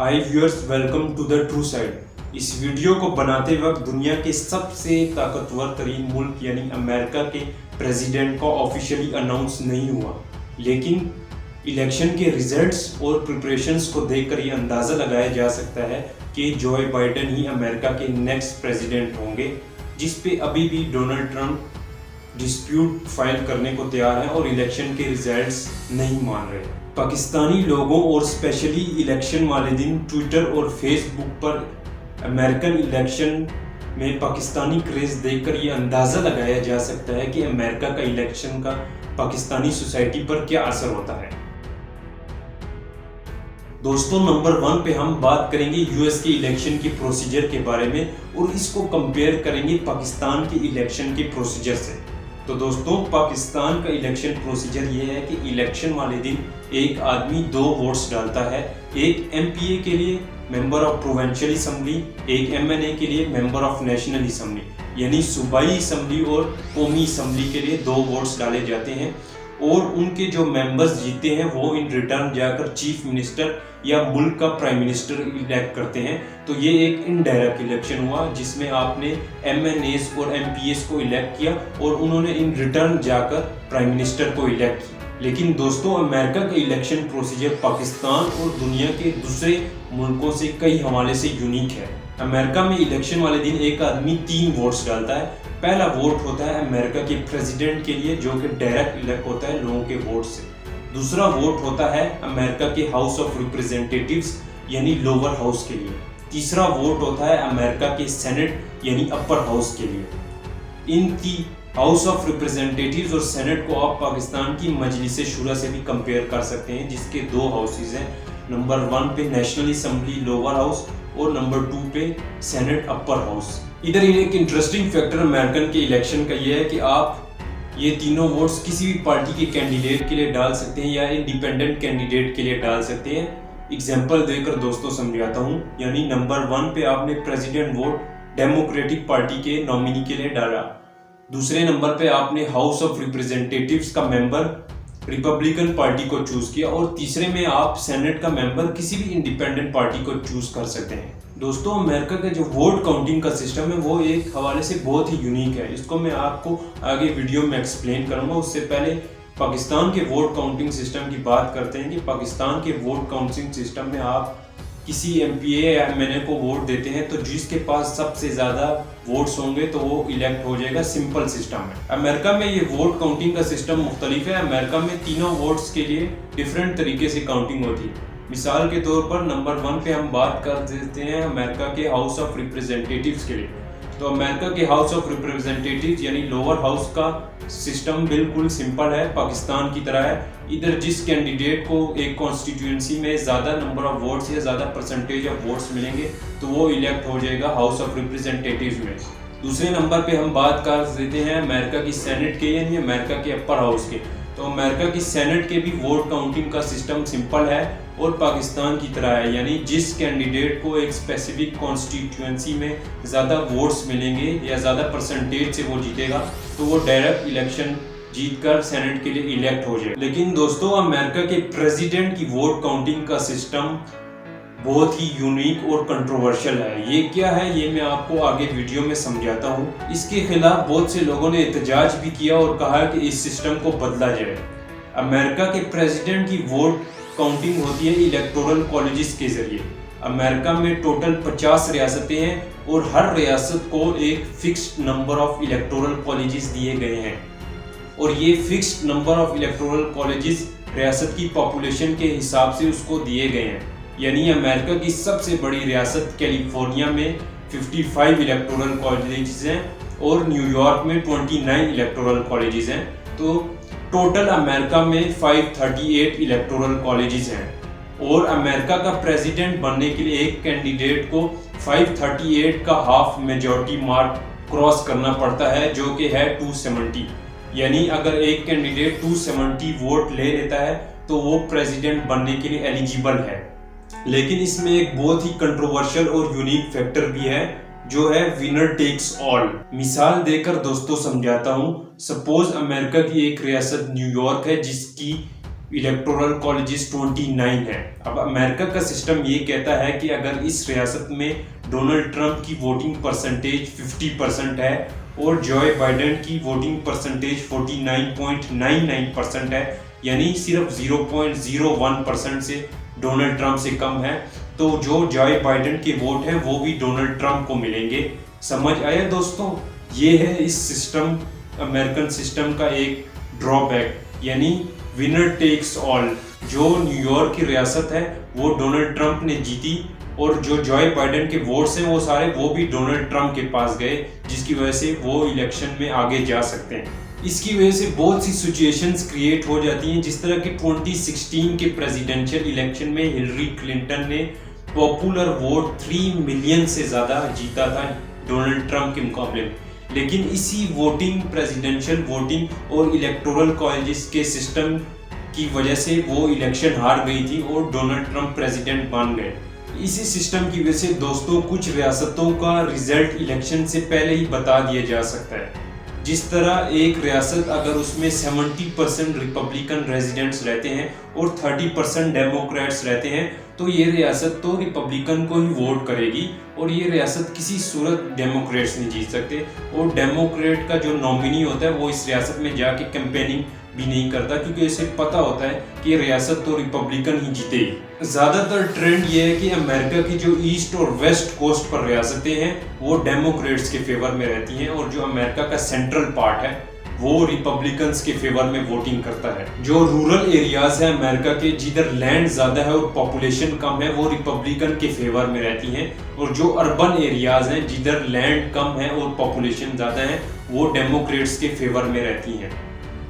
Hi viewers, welcome to the true side. इस video को बनाते वक्त दुनिया के सबसे ताकतवर तरीन मुल्क यानी अमेरिका के प्रेसिडेंट का ऑफिशियली अनाउंस नहीं हुआ, लेकिन इलेक्शन के रिजल्ट्स और प्रिपरेशंस को देखकर ये अंदाज़ा लगाया जा सकता है कि जो बाइडेन ही अमेरिका के नेक्स्ट प्रेसिडेंट होंगे, जिस पे अभी भी डोनाल्ड ट्रंप डिस्प्यूट फाइल करने को तैयार है और इलेक्शन के रिजल्ट्स नहीं मान रहे। पाकिस्तानी लोगों और स्पेशली इलेक्शन वाले दिन ट्विटर और फेसबुक पर अमेरिकन इलेक्शन में पाकिस्तानी क्रेज देखकर ये अंदाज़ा लगाया जा सकता है कि अमेरिका का इलेक्शन का पाकिस्तानी सोसाइटी पर क्या असर होता है। दोस्तों, नंबर 1 पे हम बात करेंगे यूएस के इलेक्शन के प्रोसीजर के बारे में और इसको कंपेयर करेंगे पाकिस्तान के इलेक्शन के प्रोसीजर से। तो दोस्तों, पाकिस्तान का इलेक्शन प्रोसीजर ये है कि इलेक्शन वाले दिन एक आदमी 2 वोट्स डालता है, एक एमपीए के लिए मेंबर ऑफ प्रोविंशियल असेंबली, एक एमएनए के लिए मेंबर ऑफ नेशनल असेंबली, यानी सूबाई असेंबली और कौमी असेंबली के लिए 2 वोट्स डाले जाते हैं और उनके जो मेंबर्स जीते हैं वो इन रिटर्न जाकर चीफ मिनिस्टर या मुल्क का प्राइम मिनिस्टर इलेक्ट करते हैं। तो ये एक इनडायरेक्ट इलेक्शन हुआ जिसमें आपने एमएनएस और एमपीएस को इलेक्ट किया और उन्होंने इन रिटर्न जाकर प्राइम मिनिस्टर को इलेक्ट किया। लेकिन दोस्तों, अमेरिका का इलेक्शन प्रोसीजर पाकिस्तान और दुनिया के दूसरे मुल्कों से कई हवाले से यूनिक है। अमेरिका में इलेक्शन वाले दिन एक आदमी 3 वोट्स डालता है। पहला वोट होता है अमेरिका के प्रेसिडेंट के लिए, जो कि डायरेक्ट इलेक्ट होता है लोगों के वोट से। दूसरा वोट होता है अमेरिका के हाउस ऑफ रिप्रेजेंटेटिव्स यानी लोअर हाउस के लिए। तीसरा वोट होता है अमेरिका के सेनेट यानी अपर हाउस के लिए। इनकी हाउस ऑफ रिप्रेजेंटेटिव्स और सेनेट को आप पाकिस्तान की मजलिस शुरा से भी कंपेयर कर सकते हैं, जिसके 2 हाउसेज हैं। नंबर 1 पे नेशनल असेंबली लोअर हाउस और नंबर 2 पे सेनेट अपर हाउस। इधर एक इंटरेस्टिंग फैक्टर अमेरिकन के इलेक्शन का ये है कि आप ये तीनों वोट्स किसी भी पार्टी के कैंडिडेट के लिए डाल सकते हैं या इंडिपेंडेंट कैंडिडेट के लिए डाल सकते हैं। एग्जांपल देकर दोस्तों समझाता हूँ, यानी नंबर 1 पे आपने प्रेसिडेंट वोट डेमोक्रेटिक पार्टी के नॉमिनी के लिए डाला, दूसरे नंबर पे आपने हाउस ऑफ रिप्रेजेंटेटिव्स का मेंबर रिपब्लिकन पार्टी को चूज किया और तीसरे में आप सेनेट का मेंबर किसी भी इंडिपेंडेंट पार्टी को चूज कर सकते हैं। दोस्तों, अमेरिका का जो वोट काउंटिंग का सिस्टम है वो एक हवाले से बहुत ही यूनिक है। इसको मैं आपको आगे वीडियो में एक्सप्लेन करूंगा। उससे पहले पाकिस्तान के वोट काउंटिंग सिस्टम की बात करते हैं कि पाकिस्तान के वोट काउंटिंग सिस्टम में आप किसी एमपीए या एमएनए को वोट देते हैं तो जिसके पास सबसे ज़्यादा वोट्स होंगे तो वो इलेक्ट हो जाएगा। सिंपल सिस्टम है। अमेरिका में ये वोट काउंटिंग का सिस्टम मुख्तलिफ है। अमेरिका में तीनों वोट्स के लिए डिफरेंट तरीके से काउंटिंग होती है। मिसाल के तौर पर नंबर 1 पे हम बात कर देते हैं अमेरिका के हाउस ऑफ रिप्रेजेंटेटिव्स के लिए। तो अमेरिका के हाउस ऑफ रिप्रेजेंटेटिव्स यानी लोअर हाउस का सिस्टम बिल्कुल सिंपल है, पाकिस्तान की तरह है। इधर जिस कैंडिडेट को एक कॉन्स्टिट्यूएंसी में ज़्यादा नंबर ऑफ वोट्स या ज़्यादा परसेंटेज ऑफ वोट्स मिलेंगे तो वो इलेक्ट हो जाएगा हाउस ऑफ रिप्रेजेंटेटिव्स में। दूसरे नंबर पे हम बात कर देते हैं अमेरिका की सेनेट के यानी अमेरिका के अपर हाउस के। तो अमेरिका की सेनेट के भी वोट काउंटिंग का सिस्टम सिंपल है और पाकिस्तान की तरह है, यानी जिस कैंडिडेट को एक स्पेसिफिक कॉन्स्टिट्यूएंसी में ज़्यादा वोट्स मिलेंगे या ज़्यादा परसेंटेज से वो जीतेगा तो वो डायरेक्ट इलेक्शन जीतकर सेनेट के लिए इलेक्ट हो जाए। लेकिन दोस्तों, अमेरिका के प्रेसिडेंट की वोट काउंटिंग का सिस्टम बहुत ही यूनिक और कंट्रोवर्शियल है। ये क्या है ये मैं आपको आगे वीडियो में समझाता हूँ। इसके खिलाफ बहुत से लोगों ने एहतजाज भी किया और कहा कि इस सिस्टम को बदला जाए। अमेरिका के प्रेसिडेंट की वोट काउंटिंग होती है इलेक्टोरल कॉलेजेस के जरिए। अमेरिका में टोटल 50 रियासतें हैं और हर रियासत को एक fixed number of electoral colleges दिए गए हैं और ये fixed number of electoral colleges रियासत की पॉपुलेशन के हिसाब से उसको दिए गए हैं। यानी अमेरिका की सबसे बड़ी रियासत कैलिफोर्निया में 55 इलेक्टोरल कॉलेजेस हैं और न्यूयॉर्क में 29 इलेक्टोरल कॉलेजेस हैं। तो टोटल अमेरिका में 538 इलेक्टोरल कॉलेजेस हैं और अमेरिका का प्रेसिडेंट बनने के लिए एक कैंडिडेट को 538 का हाफ मेजॉरिटी मार्क क्रॉस करना पड़ता है, जो कि है 270। यानी अगर एक कैंडिडेट 270 वोट ले लेता है तो वो प्रेसिडेंट बनने के लिए एलिजिबल है। लेकिन इसमें एक बहुत ही कंट्रोवर्शियल और यूनिक फैक्टर भी है जो है विनर टेक्स ऑल। मिसाल देकर दोस्तों समझाता हूँ। सपोज अमेरिका की एक रियासत न्यूयॉर्क है जिसकी इलेक्टोरल कॉलेजेस 29 है। अब अमेरिका का सिस्टम ये कहता है कि अगर इस रियासत में डोनाल्ड ट्रंप की वोटिंग परसेंटेज 50% है और जॉय बाइडेन की वोटिंग परसेंटेज 49.99% है, यानी सिर्फ 0.01% से डोनाल्ड ट्रंप से कम है, तो जो जॉय बाइडेन के वोट हैं वो भी डोनाल्ड ट्रंप को मिलेंगे। समझ आया दोस्तों? ये है इस सिस्टम, अमेरिकन सिस्टम का एक ड्रॉबैक, यानी विनर टेक्स ऑल। जो न्यूयॉर्क की रियासत है वो डोनाल्ड ट्रंप ने जीती और जो जॉय बाइडेन के वोट्स हैं वो सारे वो भी डोनाल्ड ट्रंप के पास गए, जिसकी वजह से वो इलेक्शन में आगे जा सकते हैं। इसकी वजह से बहुत सी सिचुएशंस क्रिएट हो जाती हैं, जिस तरह कि 2016 के प्रेसिडेंशियल इलेक्शन में हिलरी क्लिंटन ने पॉपुलर वोट 3 मिलियन से ज़्यादा जीता था डोनाल्ड ट्रंप के मुकाबले में। लेकिन इसी वोटिंग, प्रेसिडेंशियल वोटिंग और इलेक्टोरल कॉलेजेस के सिस्टम की वजह से वो इलेक्शन हार गई थी और डोनाल्ड ट्रंप प्रेसिडेंट बन गए। इसी सिस्टम की वजह से दोस्तों कुछ रियासतों का रिजल्ट इलेक्शन से पहले ही बता दिया जा सकता है। जिस तरह एक रियासत अगर उसमें 70% रिपब्लिकन रेजिडेंट्स रहते हैं और 30% डेमोक्रेट्स रहते हैं, तो ये रियासत तो रिपब्लिकन को ही वोट करेगी और ये रियासत किसी सूरत डेमोक्रेट्स नहीं जीत सकते। और डेमोक्रेट का जो नॉमिनी होता है वो इस रियासत में जाके कैंपेनिंग भी नहीं करता, क्योंकि इसे पता होता है कि रियासत तो रिपब्लिकन ही जीतेगी। ज़्यादातर ट्रेंड ये है कि अमेरिका की जो ईस्ट और वेस्ट कोस्ट पर रियासतें हैं वो डेमोक्रेट्स के फेवर में रहती हैं और जो अमेरिका का सेंट्रल पार्ट है वो रिपब्लिकन्स के फेवर में वोटिंग करता है। जो रूरल एरियाज है अमेरिका के, जिधर लैंड ज़्यादा है और पॉपुलेशन कम है, वो रिपब्लिकन के फेवर में रहती हैं, और जो अर्बन एरियाज हैं जिधर लैंड कम है और पॉपुलेशन ज़्यादा है, वो डेमोक्रेट्स के फेवर में रहती हैं।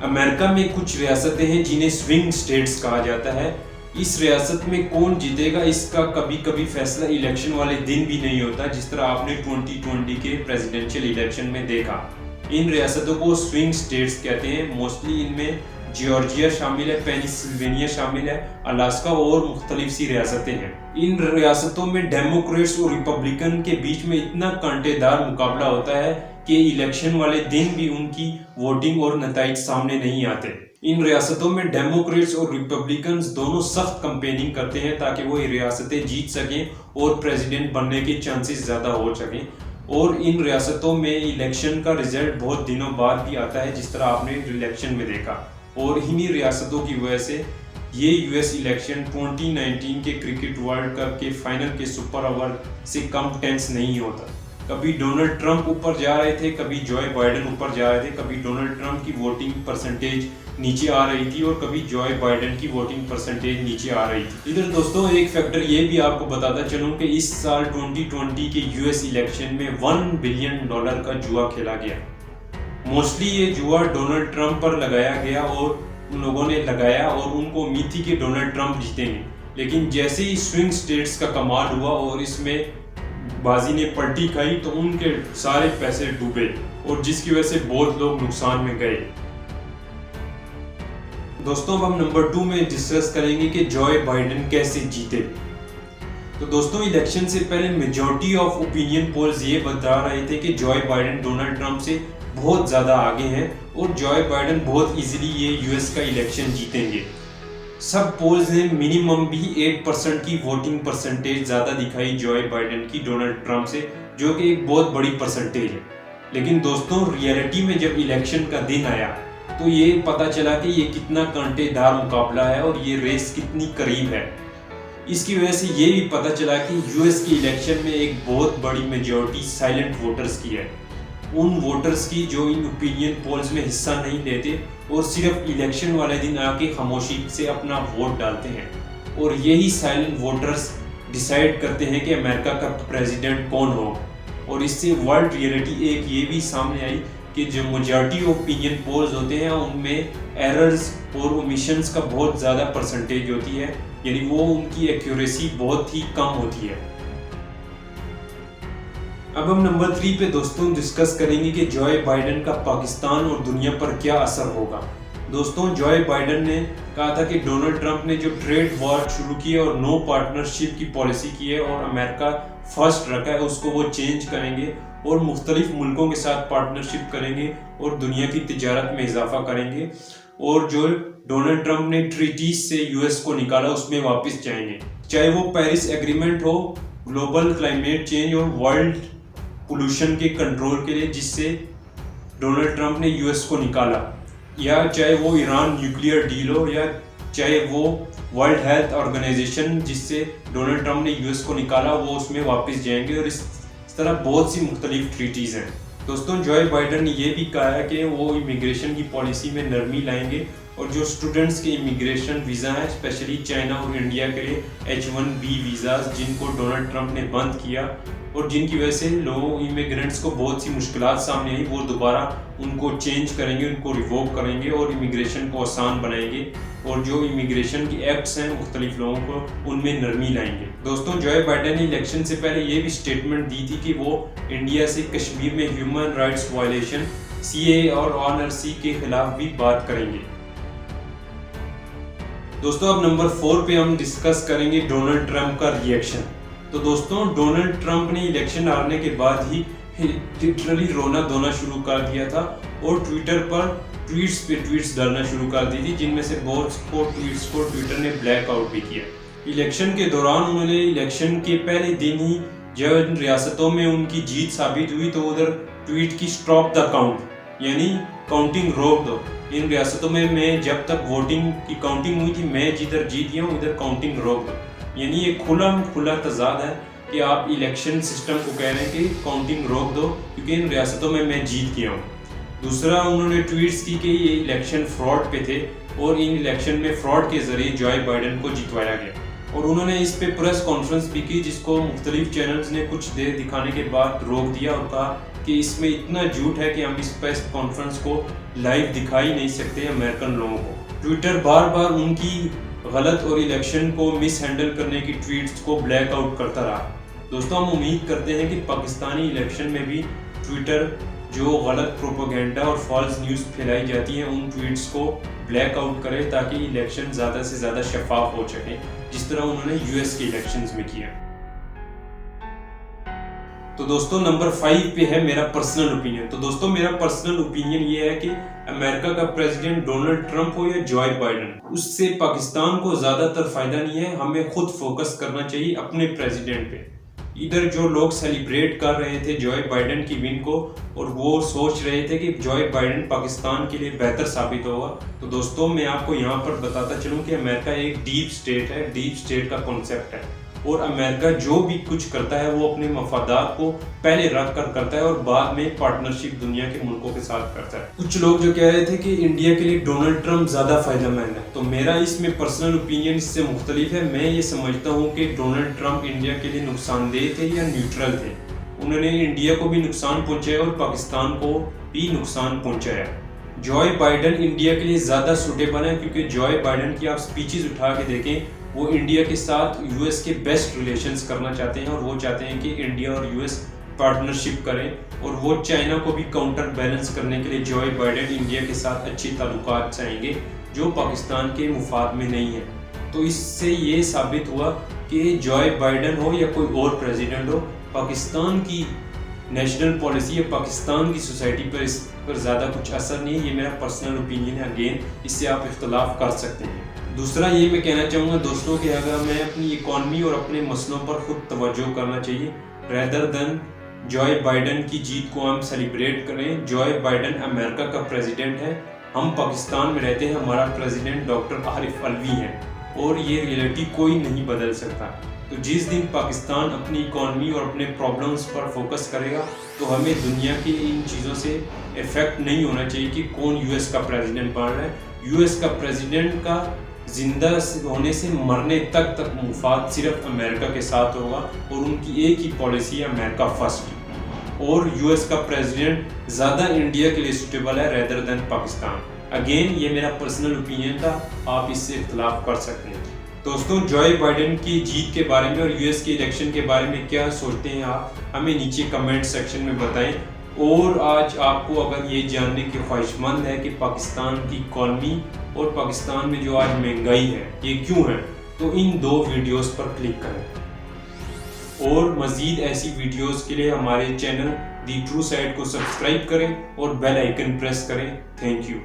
अमेरिका में कुछ रियासतें हैं जिन्हें स्विंग स्टेट्स कहा जाता है। इस रियासत में कौन जीतेगा इसका कभी कभी फैसला इलेक्शन वाले दिन भी नहीं होता, जिस तरह आपने 2020 के प्रेसिडेंशियल इलेक्शन में देखा। इन रियासतों को स्विंग स्टेट्स कहते हैं। मोस्टली इनमें जॉर्जिया शामिल है, पेनिसिल्वेनिया शामिल है, अलास्का और मुख्तलिफ सी रियासतें हैं। इन रियासतों में डेमोक्रेट्स और रिपब्लिकन के बीच में इतना कांटेदार मुकाबला होता है कि इलेक्शन वाले दिन भी उनकी वोटिंग और नतीजे सामने नहीं आते। इन रियासतों में डेमोक्रेट्स और रिपब्लिकन्स दोनों सख्त कैंपेनिंग करते हैं ताकि वो ये रियासतें जीत सकें और प्रेसिडेंट बनने के चांसेस ज़्यादा हो सकें। और इन रियासतों में इलेक्शन का रिजल्ट बहुत दिनों बाद भी आता है, जिस तरह आपने इलेक्शन में देखा। और इन्हीं रियासतों की वजह से ये यूएस इलेक्शन 2019 के क्रिकेट वर्ल्ड कप के फाइनल के सुपर ओवर से कम टेंस नहीं होता। कभी डोनाल्ड ट्रंप ऊपर जा रहे थे, कभी जॉय बाइडेन ऊपर जा रहे थे, कभी डोनाल्ड ट्रंप की वोटिंग परसेंटेज नीचे आ रही थी और कभी जॉय बाइडेन की वोटिंग परसेंटेज नीचे आ रही थी। इधर दोस्तों एक फैक्टर ये भी आपको बताता चलूं कि इस साल 2020 के यूएस इलेक्शन में $1 बिलियन का जुआ खेला गया। मोस्टली ये जुआ डोनाल्ड ट्रंप पर लगाया गया और उन लोगों ने लगाया और उनको उम्मीद थी कि डोनाल्ड ट्रंप जीतेंगे। लेकिन जैसे ही स्विंग स्टेट्स का कमाल हुआ और इसमें बाजी ने पलटी खाई तो उनके सारे पैसे डूबे और जिसकी वजह से बहुत लोग नुकसान में गए। दोस्तों अब हम नंबर 2 में डिस्कस करेंगे कि जॉय बाइडेन कैसे जीते। तो दोस्तों इलेक्शन से पहले मेजॉरिटी ऑफ ओपिनियन पोल्स ये बता रहे थे कि जॉय बाइडेन डोनाल्ड ट्रंप से बहुत ज़्यादा आगे हैं और जॉय बाइडेन बहुत इजीली ये यूएस का इलेक्शन जीतेंगे। सब पोल्स ने मिनिमम भी 8% की वोटिंग परसेंटेज ज़्यादा दिखाई जॉय बाइडेन की डोनाल्ड ट्रंप से, जो कि एक बहुत बड़ी परसेंटेज है। लेकिन दोस्तों रियलिटी में जब इलेक्शन का दिन आया तो ये पता चला कि ये कितना कांटेदार मुकाबला है और ये रेस कितनी करीब है। इसकी वजह से ये भी पता चला कि यूएस के इलेक्शन में एक बहुत बड़ी मेजॉरिटी साइलेंट वोटर्स की है, उन वोटर्स की जो इन ओपिनियन पोल्स में हिस्सा नहीं लेते और सिर्फ इलेक्शन वाले दिन आके खामोशी से अपना वोट डालते हैं। और यही साइलेंट वोटर्स डिसाइड करते हैं कि अमेरिका का प्रेसिडेंट कौन हो। और इससे वर्ल्ड रियलिटी एक ये भी सामने आई कि जो मेजॉरिटी ओपिनियन पोल्स होते हैं उनमें एरर्स और ओमिशंस का बहुत ज़्यादा परसेंटेज होती है, यानी वो उनकी एक्यूरेसी बहुत ही कम होती है। अब हम नंबर 3 पे दोस्तों डिस्कस करेंगे कि जॉय बाइडेन का पाकिस्तान और दुनिया पर क्या असर होगा। दोस्तों जॉय बाइडेन ने कहा था कि डोनाल्ड ट्रंप ने जो ट्रेड वॉर शुरू की है और नो पार्टनरशिप की पॉलिसी की है और अमेरिका फर्स्ट रखा है उसको वो चेंज करेंगे और मुख्तलिफ मुल्कों के साथ पार्टनरशिप करेंगे और दुनिया की तिजारत में इजाफा करेंगे। और जो डोनाल्ड ट्रंप ने ट्रीटीज से यूएस को निकाला उसमें वापस जाएंगे, चाहे वो पेरिस एग्रीमेंट हो, ग्लोबल क्लाइमेट चेंज और वर्ल्ड पोल्यूशन के कंट्रोल के लिए जिससे डोनाल्ड ट्रंप ने यूएस को निकाला, या चाहे वो ईरान न्यूक्लियर डील हो, या चाहे वो वर्ल्ड हेल्थ ऑर्गेनाइजेशन जिससे डोनाल्ड ट्रंप ने यूएस को निकाला, वो उसमें वापस जाएंगे। और इस तरह बहुत सी मुख्तलिफ ट्रीटीज़ हैं। दोस्तों, जो बाइडन ने ये भी कहा है कि वो इमिग्रेशन की पॉलिसी में नरमी लाएंगे और जो स्टूडेंट्स के इमिग्रेशन वीज़ा है, स्पेशली चाइना और इंडिया के लिए H1B वीज़ाज जिनको डोनाल्ड ट्रंप ने बंद किया और जिनकी वजह से लोगों इमिग्रेंट्स को बहुत सी मुश्किलात सामने आई, वो दोबारा उनको चेंज करेंगे, उनको रिवोक करेंगे और इमिग्रेशन को आसान बनाएंगे और जो इमिग्रेशन की एक्ट्स हैं मुख्तलिफ लोगों को उनमें नरमी लाएंगे। दोस्तों, जो बाइडन ने इलेक्शन से पहले ये भी स्टेटमेंट दी थी कि वो इंडिया से कश्मीर में ह्यूमन राइट्स वायलेशन CAA और NRC के खिलाफ भी बात करेंगे। दोस्तों, अब नंबर 4 पे हम डिस्कस करेंगे डोनाल्ड ट्रंप का रिएक्शन। तो दोस्तों, डोनाल्ड ट्रंप ने इलेक्शन हारने के बाद ही लिटरली रोना धोना शुरू कर दिया था और ट्विटर पर ट्वीट्स पे ट्वीट्स डालना शुरू कर दी थी, जिनमें से बहुत ट्वीट्स को ट्विटर ने ब्लैक आउट भी किया। इलेक्शन के दौरान उन्होंने इलेक्शन के पहले दिन ही जब रियासतों में उनकी जीत साबित हुई तो उधर ट्वीट की स्टॉप द काउंट, यानी काउंटिंग रोक दो। इन रियासतों में मैं जब तक वोटिंग की काउंटिंग हुई थी, मैं जिधर जीत गया हूँ उधर काउंटिंग रोक दो। यानी ये खुला तजाद है कि आप इलेक्शन सिस्टम को कह रहे हैं कि काउंटिंग रोक दो क्योंकि इन रियासतों में मैं जीत गया हूँ। दूसरा, उन्होंने ट्वीट्स की कि ये इलेक्शन फ्रॉड पे थे और इन इलेक्शन में फ्रॉड के जरिए जो बाइडन को जितवाया गया। और उन्होंने इस पे प्रेस कॉन्फ्रेंस भी की जिसको मुख्तलिफ चैनल्स ने कुछ देर दिखाने के बाद रोक दिया और कहा कि इसमें इतना झूठ है कि हम इस प्रेस कॉन्फ्रेंस को लाइव दिखा ही नहीं सकते अमेरिकन लोगों को। ट्विटर बार बार उनकी गलत और इलेक्शन को मिस हैंडल करने की ट्वीट्स को ब्लैक आउट करता रहा। दोस्तों, हम उम्मीद करते हैं कि पाकिस्तानी इलेक्शन में भी ट्विटर जो गलत प्रोपेगेंडा और फॉल्स न्यूज़ फैलाई जाती हैं उन ट्वीट्स को ब्लैक आउट करे ताकि इलेक्शन ज़्यादा से ज़्यादा शफाफ हो सके, जिस तरह उन्होंने यूएस के इलेक्शंस में किया। तो दोस्तों, नंबर 5 पे है मेरा पर्सनल ओपिनियन। तो दोस्तों, मेरा पर्सनल ओपिनियन ये है कि अमेरिका का प्रेसिडेंट डोनाल्ड ट्रंप हो या जो बाइडन, उससे पाकिस्तान को ज़्यादातर फ़ायदा नहीं है। हमें खुद फोकस करना चाहिए अपने प्रेसिडेंट पे। इधर जो लोग सेलिब्रेट कर रहे थे जो बाइडन की विन को और वो सोच रहे थे कि जो बाइडन पाकिस्तान के लिए बेहतर साबित होगा, तो दोस्तों मैं आपको यहाँ पर बताता चलूँ कि अमेरिका एक डीप स्टेट है, डीप स्टेट का कॉन्सेप्ट है और अमेरिका जो भी कुछ करता है वो अपने मफादात को पहले रख कर करता है और बाद में पार्टनरशिप दुनिया के मुल्कों के साथ करता है। कुछ लोग जो कह रहे थे कि इंडिया के लिए डोनाल्ड ट्रंप ज़्यादा फायदेमंद है, तो मेरा इसमें पर्सनल ओपिनियन इससे मुख्तलिफ है। मैं ये समझता हूँ कि डोनाल्ड ट्रंप इंडिया के लिए नुकसानदेह थे या न्यूट्रल थे। उन्होंने इंडिया को भी नुकसान पहुँचाया और पाकिस्तान को भी नुकसान पहुँचाया। जो बाइडन इंडिया के लिए ज़्यादा सूटेबल है क्योंकि जो बाइडन की आप स्पीचेस उठा के देखें, वो इंडिया के साथ यूएस के बेस्ट रिलेशंस करना चाहते हैं और वो चाहते हैं कि इंडिया और यूएस पार्टनरशिप करें और वो चाइना को भी काउंटर बैलेंस करने के लिए जो बाइडन इंडिया के साथ अच्छे ताल्लुकात चाहेंगे जो पाकिस्तान के मुफाद में नहीं है। तो इससे ये साबित हुआ कि जो बाइडन हो या कोई और प्रेसिडेंट हो, पाकिस्तान की नेशनल पॉलिसी या पाकिस्तान की सोसाइटी पर इस पर ज़्यादा कुछ असर नहीं है। ये मेरा पर्सनल ओपिनियन है। अगेन, इससे आप इख्तलाफ कर सकते हैं। दूसरा ये मैं कहना चाहूँगा दोस्तों कि अगर मैं अपनी इकॉनमी और अपने मसलों पर खुद तवज्जो करना चाहिए रेदर देन जो बाइडन की जीत को हम सेलिब्रेट करें। जो बाइडन अमेरिका का प्रेसिडेंट है, हम पाकिस्तान में रहते हैं, हमारा प्रेसिडेंट डॉक्टर आरिफ अलवी है और ये रियलिटी कोई नहीं बदल सकता। तो जिस दिन पाकिस्तान अपनी इकॉनमी और अपने प्रॉब्लम्स पर फोकस करेगा तो हमें दुनिया की इन चीज़ों से इफेक्ट नहीं होना चाहिए कि कौन यूएस का प्रेसिडेंट बन रहा है। यूएस का प्रेसिडेंट का जिंदा होने से मरने तक मुफाद सिर्फ अमेरिका के साथ होगा और उनकी एक ही पॉलिसी है, अमेरिका फर्स्ट। और यूएस का प्रेसिडेंट ज़्यादा इंडिया के लिए सूटेबल है रेदर देन पाकिस्तान। अगेन, ये मेरा पर्सनल ओपिनियन था, आप इससे इख्तलाफ कर सकते हैं। दोस्तों, जो बाइडन की जीत के बारे में और यूएस के इलेक्शन के बारे में क्या सोचते हैं आप हमें नीचे कमेंट सेक्शन में बताएं। और आज आपको अगर ये जानने की ख्वाहिशमंद है कि पाकिस्तान की इकॉनमी और पाकिस्तान में जो आज महंगाई है ये क्यों है, तो इन 2 वीडियोस पर क्लिक करें और मज़ीद ऐसी वीडियोस के लिए हमारे चैनल दी ट्रू साइड को सब्सक्राइब करें और बेल आइकन प्रेस करें। Thank you.